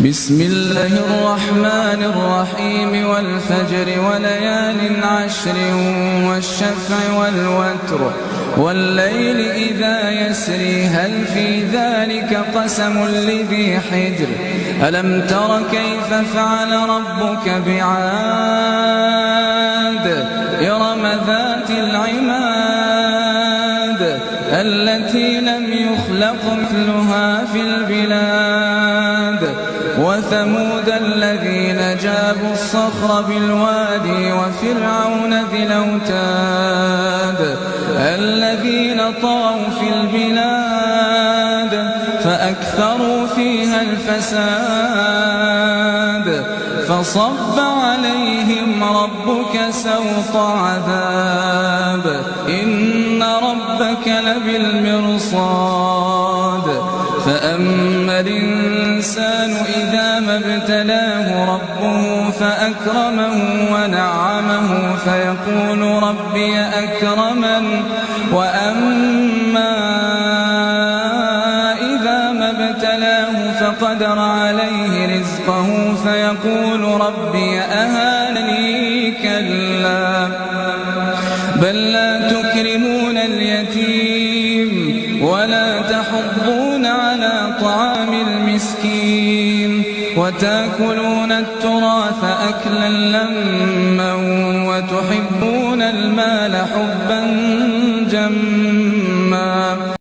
بسم الله الرحمن الرحيم والفجر وليال عشر والشفع والوتر والليل إذا يسري هل في ذلك قسم لذي حجر ألم تر كيف فعل ربك بعاد إرم ذات العماد التي لم يخلق مثلها في البلاد وثمود الذين جابوا الصخر بالوادي وفرعون ذي الأوتاد الذين طغوا في البلاد فأكثروا فيها الفساد فصب عليهم ربك سوط عذاب إن ربك لبالمرصاد فأما الإنسان إذا ما ابتلاه ربه فأكرمه ونعمه فيقول ربي أكرمن وأما إذا ما ابتلاه فقدر عليه رزقه فيقول ربي أهانني كلا بل لا تكرمون اليتيم ولا تحضون على طعام المسكين وتأكلون التراث أكلا لما وتحبون المال حبا جما